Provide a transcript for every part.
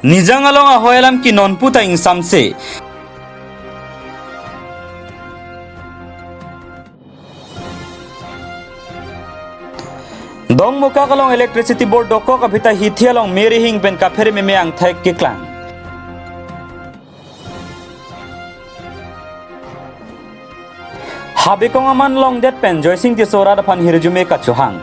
Nijang along a hoyalam ki non puta ing samse. Dong muka kalong electricity board doko ka bita hithi along meri hing ben ka phere me ang thek ki klang. Habi kong aman long det pen joising ti sora da pan hirjume ka chuhang.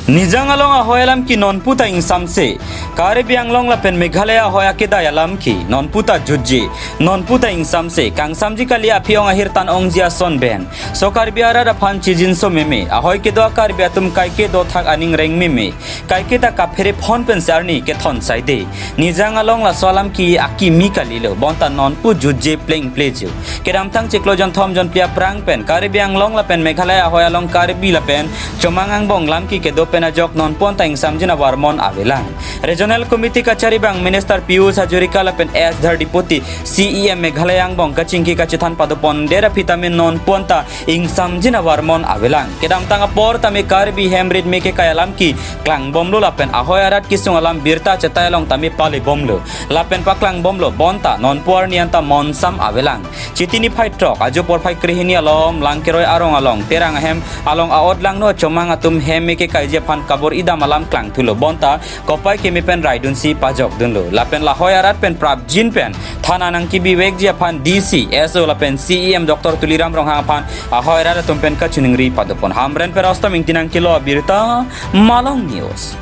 Nijang along a hoyalam ki non puta ing samse. Karibiang long la pen Meghalaya hoya keda yalam ki non puta jujji non puta ing samse kang samji kali apiong ahir tan ong jia son ben so karbiara da pan chijin so meme ahoy ke do karbia tum kai ke do thak aning reng meme kai ke ta ka phere phone pen sarni ke thon sai de nijang along la solam ki aki mi kali lo bonta non pu jujje playing pleju kedam thang cheklo jon thom jon pia prang pen karibiang long la pen Meghalaya hoya long karbi la pen chomangang bong lam ki ke do pen ajok non pon ta ing samjina warmon avelang Regional Committee Kachari Bang Minister Piyush Hajurika lapen S Dhardipoti CEM Meghalaya bong kachingki kachithan padopon dera vitamin non ponta ing samjina warmon avelang kedam tanga por tami karbi hemrid meke kayalam ki klang bomlo lapen ahoy arat kisung alam birta cetayalong tami pali bomlo lapen paklang bomlo bonta non por nianta monsam avelang chitini phai trok ajo por phai krihini alom langkeroi arong along terang hem along aod lang no chomang atum hem meke kaije phan kabor idam alam klang thulo bonta kopai kemi pen raidun si pajok dunlo lapen la hoyarat pen prap jin pen thana nang ki biwek jia phan DC SO lapen CEM Dr Tuliram Ronghang phan a hoyarat tum pen ka chuningri padopon hamren per ostam ingtinang kilo birta Malong News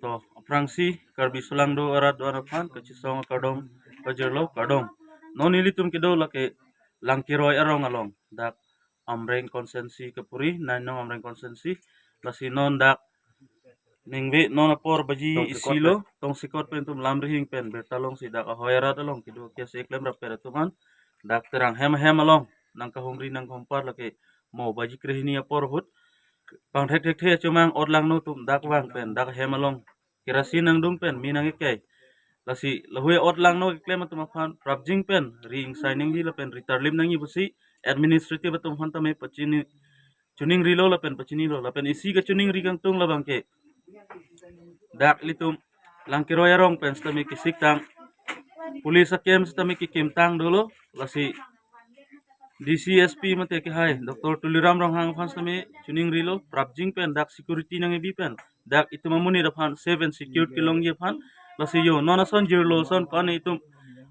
to aprangsi karbi sulangdo arat do phan kachisong kadom kajerlo kadom nonili tum kido lake langkiroi arong along dak amreng konsensi kapuri nanong amreng konsensi lasi non dak ningbe non apor baji isilo tong sikot pen tum lamrihing pen bertalong si dak ahoyara dalong kido kes eklem rapera tuman dak terang hem along nang kahumri nang kompar lake mo baji krehini apor hut pang thek thek the chumang odlang no tum dak wang pen dak hem along kerasin nang dung pen minang ekai lasi lahue odlang no eklem tum afan prabjing pen ring signing hi la pen ritarlim nang ibusi administrative atum hanta me pachini chuning rilo lapen pachini lo lapen isi ka chuning rigang tung labang ke dak litum langkiroya rong pen stami kisik tang pulis akem stami kikim tang dolo lasi DCSP mate ke hai Dr Tuliram Ronghang phan stami chuning rilo prapjing pen dak security nang ebi pen dak itu mamuni da phan 7 security kilong ye phan lasi yo nonason jirlo son pan itum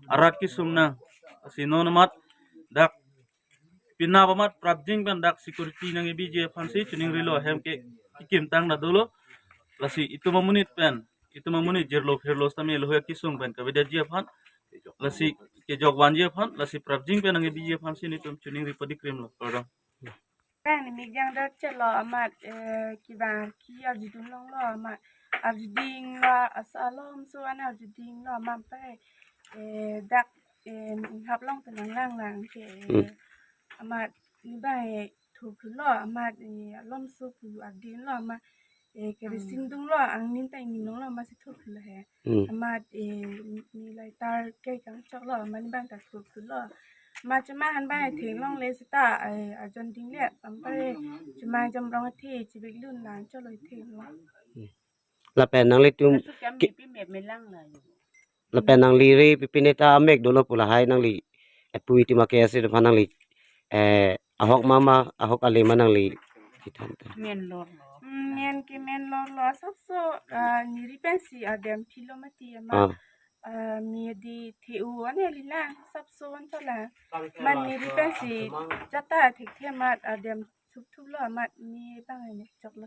arat ki sumna lasi nonamat dak pinna pamat prabjing ban dak security nang ibije fansi chuning rilo hem ke kikim tang na dolo lasi itu mamunit pen itu mamunit jerlo ferlo stami lo kisung pen ka beda je fan lasi ke jogwan je fan lasi prabjing pen nang ibije fansi ni tum chuning ri padi krim lo pardon kan mi jang da chelo amat ki ban ki ajidun long lo amat ajiding lo asalom so ana ajiding lo mam pe dak hab long tenang lang lang ke amat ni bai thu lo amat lom su pu adin lo amat ke sindung lo ang nin tai nin lo ma si thu lo he amat ni lai tar ke kang chok lo man ban ta thu lo ma chuma han bai theng long le sta ajon ding le am pare chuma jam rong thi chi big lun lang cho loi theng lo la pen nang litum la pen nang li re pipineta mek dolo pula hai nang li epui ti make ase de nang li ahok mama ahok ale manang li kitan ta men ke men lo sab so ni ri pensi adem kilomati ama mi di thu ane lila sab so an chala man ni ri pensi jata thik themat adem thup thup lo mat ni bang ne chok lo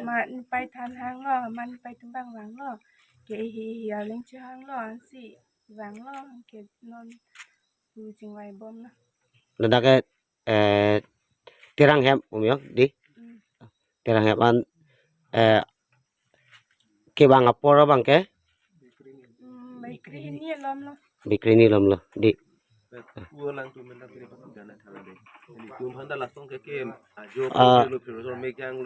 man pai than hang lo man pai tum bang wang lo ke hi ya leng chi hang lo an si wang lo ke non pu jing wai bom na la dak terang hem umyo di terang hem an ke bang apor bang ke mai kri ni lom lo bikri ni lom lo di lang tu men tapi dapat dana thala de ni tum handa langsung ke kem ajo lo professor mekyang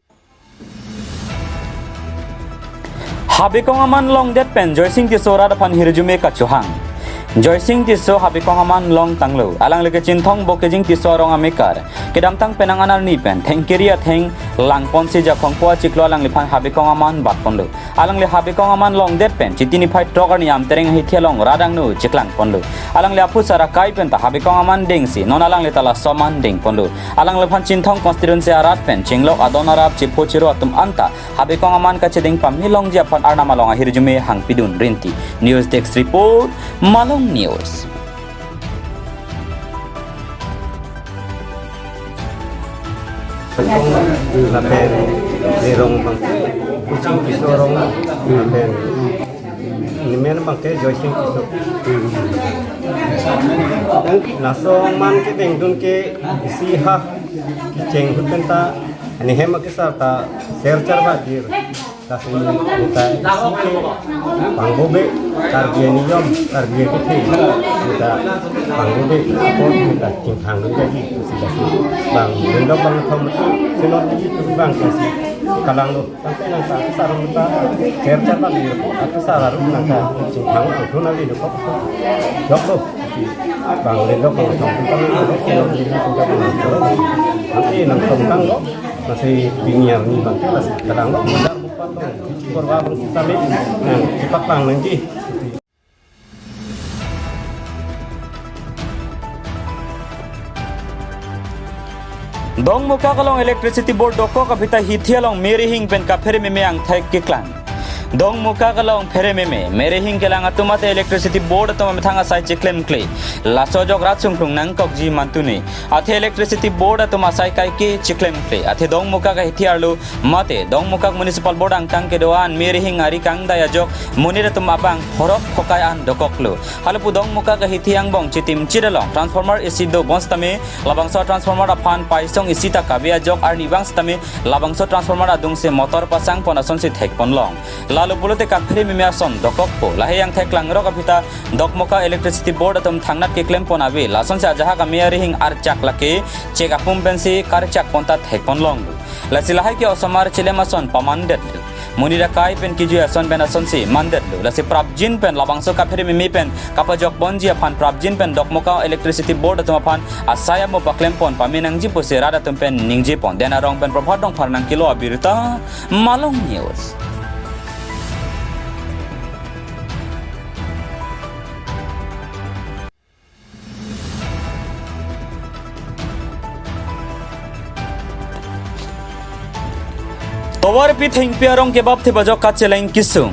Habi kong aman long det pen joising ti sora da pan hirjume ka chuhang Joysing tiso habi kong aman long tanglo. Alang leke cintong bo kejing tiso rong amikar. Kedam tang penang anal ni pen. Teng kiri teng lang pon si jakong kuah ciklo alang lipan habi kong aman bat pon lo. Alang le habi kong aman long det pen. Citini pai trogar ni am tereng hitia long radang nu ciklang pon lo. Alang le apu sara kai pen ta habi kong aman deng si. Non alang le tala soman deng pon lo. Alang lipan cintong konstituensi arat pen. Cinglok adon arab cipo ciro atum anta. Habi kong aman kacedeng pamilong japan arna malong akhir jume hang pidun rinti. News Desk Report Malong News. Lapen dirong bangke kucing kisorong lapen ini men bangke joysing kisor nasong man ke tengdun ke siha kiceng hutenta ini hema kisar ta sercar bagir kasi kita sike panggobe karbiya niyom karbiya kiti kita panggobe ako kita cinthang jadi kasi bang benda bang thom sinot itu bang kasi kalang lo sampai nangka sarung ta sercar bagir aku sararung nangka cinthang aku nali lo kok jok lo bang benda bang thom tentang ada sinot jadi juga bang nanti nang tentang lo masih bingyar ni bang masih kadang lo korban kami cepat bang nanti. Dong muka kalong electricity board doko kapita hitia long meri hing pen kapere meme ang thai kiklan. Dong muka kalong pere meme mere hing kelang atumate electricity board atoma methanga sai chiklem kle laso jog ratsung tung nang kok ji mantuni athe electricity board atoma sai kai ke chiklem kle athe dong muka ka hitiarlu mate dong muka municipal board ang tang ke doan mere hing ari kang daya jok munir atuma bang horok khokai an dokoklu halapu dong muka ka hitiang bong chitim chiralong transformer isido bonstame labangso transformer aphan paisong isita kabia jok arni bangstame labangso transformer adung se motor pasang ponason se thek ponlong lalu pulote kapri mimiason dokokpo laheyang theklang ro kapita dokmoka electricity board atom thangnat ke claim ponabe lason sa jaha kamiari hing archak lake check apum pensi karchak ponta thekponlong lasilahay ke osomar chilemason pamandet munira kai pen kiju ason ben ason si mandet lasi prabjin pen labangso kapri mimi pen kapajok bonji aphan prabjin pen dokmoka electricity board atom aphan asaya mo paklem pon paminang ji pose rada tum pen ningji pon dena rong pen prophodong pharnang kilo abirta Malong News. Towar pi thing piarong ke bab the bajok ka cheleng kisung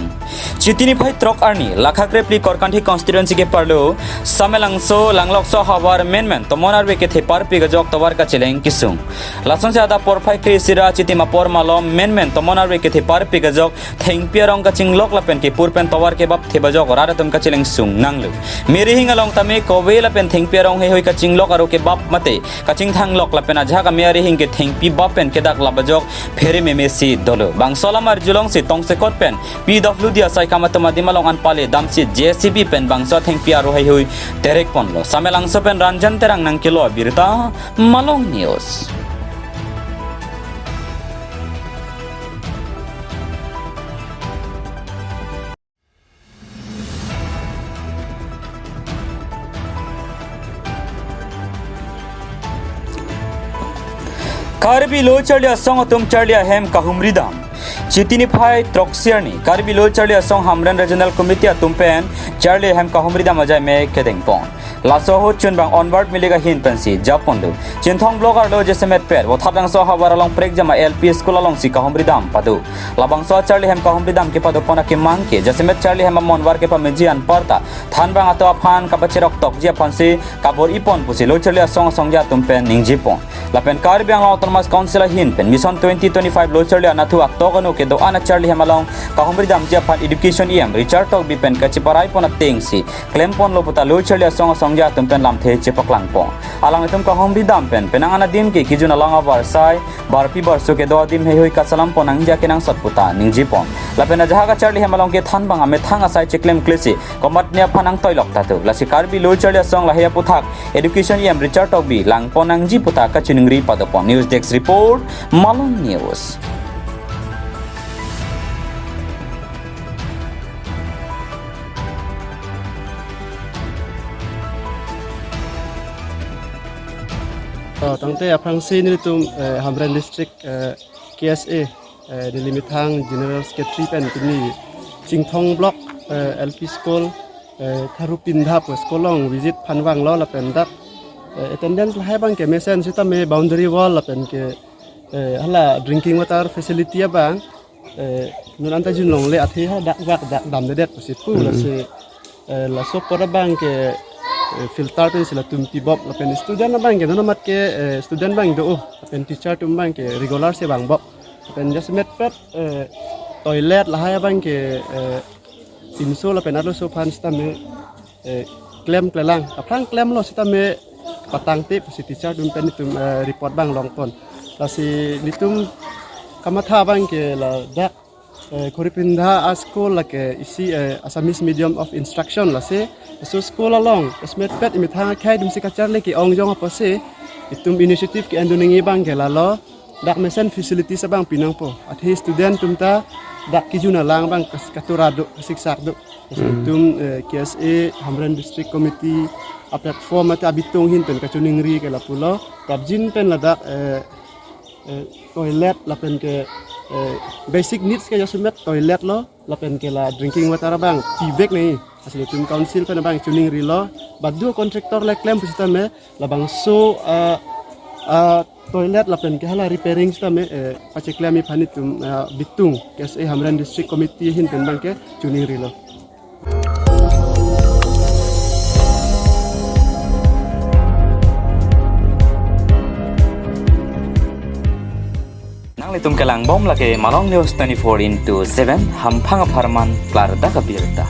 chitini phai trok arni lakhakre pli korkanthi constituency ke parlo samelangso langlokso hawar menmen tomonar be ke the par pi gajok towar ka cheleng kisung lason se ada por phai kri sira chitima por malom menmen tomonar be ke the par pi gajok thing piarong ka chinglok la pen ke pur pen towar ke bab the bajok ra tum ka cheleng sung nanglu meri hingalong tame kowe la pen thing piarong he hoi ka chinglok aro ke bab mate ka ching thang lok la pen ajha ka meri hing ke thing pi bab pen ke dak la bajok phere meme si dolo bangsola mar julong si tong se kot pen pwd sai kamatoma dimalong an pale dam si jcb pen bangso theng piaro hai hui terek ponlo samelang so pen ranjan terang nang kilo birta Malong News. Karbi lo charlia song atum charlia hem kahumridam chitini phai troxiani karbi lo charlia song hamran regional committee atum pen charlia hem kahumridam ajai me kedeng pon laso ho chun bang onward milega hin pensi japon do chinthong blogger lo jesemet per wo thabang so habar along prek jama lp school along si kahumridam padu labang so charlia hem kahumridam ke padu pona ke mang ke jesemet charlia hem monwar ke pamejian parta than bang ato aphan kapachirok tok ji aphansi kabor ipon pusi lo charlia song songja atum pen ningjipon lapen karbi ang autonomous council hin pen mission 2025 lo charlia nathu aktogano ke do ana charlia hemalong kahumridam ji aphan education em richard tok bipen kachiparai pona tengsi klempon lo puta lo charlia song songja atum pen lamthe chepaklang pon alang atum kahumridam pen penangana dim ke kijuna langa barsai barpi barsu ke do dim he hoi kasalam ponang ja kenang satputa ningjipon lapen ajha ka charlia hemalong ke than bang ame thanga sai cheklem klesi komat ne phanang toilok tatu lasi karbi lo charlia song lahia puthak education em richard tok bi lang ponang ji puta ka Ningri Padapon. News Desk Report Malong News. tangte aprang si ni tum Hamran district KSA di limitang general secretary pen kini Singthong block LP school Tharupindha Skolong visit Phanwang lo la pen dak attendance la hai bang ke mesen sita me boundary wall la pen ke hala drinking water facility bang nun anta jin long le athi ha dak wak dak dam de det sipu la se la so pora bang ke filter pen sila tumpi bob la pen student bang ke no mat ke student bang do pen teacher tum bang ke regular se bang bob pen just met pet toilet la hai bang ke timso la pen alo so phan sta me klem klelang aprang klem lo sta me patang tip si teacher tum pen tum report bang long pon la si litum kamatha bang ke la dak Tharupindha school la ke isi Assamese medium of instruction la se so school along smet pet imitha khai dum si kachar le ki ong jong apa se itum initiative ki anduningi bang ke la lo dak mesen facility sa bang pinang po at hi student tum ta dak ki juna lang bang katurado siksak do tum KSA Hamran district committee a platform ata bitung hin pen kachuning ri ke la pulo kabjin pen la dak toilet la pen ke basic needs ke jasumet toilet lo la pen ke la drinking water bang pivek nei asli tum council pen bang chuning ri lo badu contractor la claim pusita me la bang so toilet la pen ke hala repairing sta me pache claim mi phani tum bitung KSA Hamran district committee hin pen bang ke chuning ri lo Itum kelang bom lagi Malong News 24/7 hampang aparman klar da kabirta.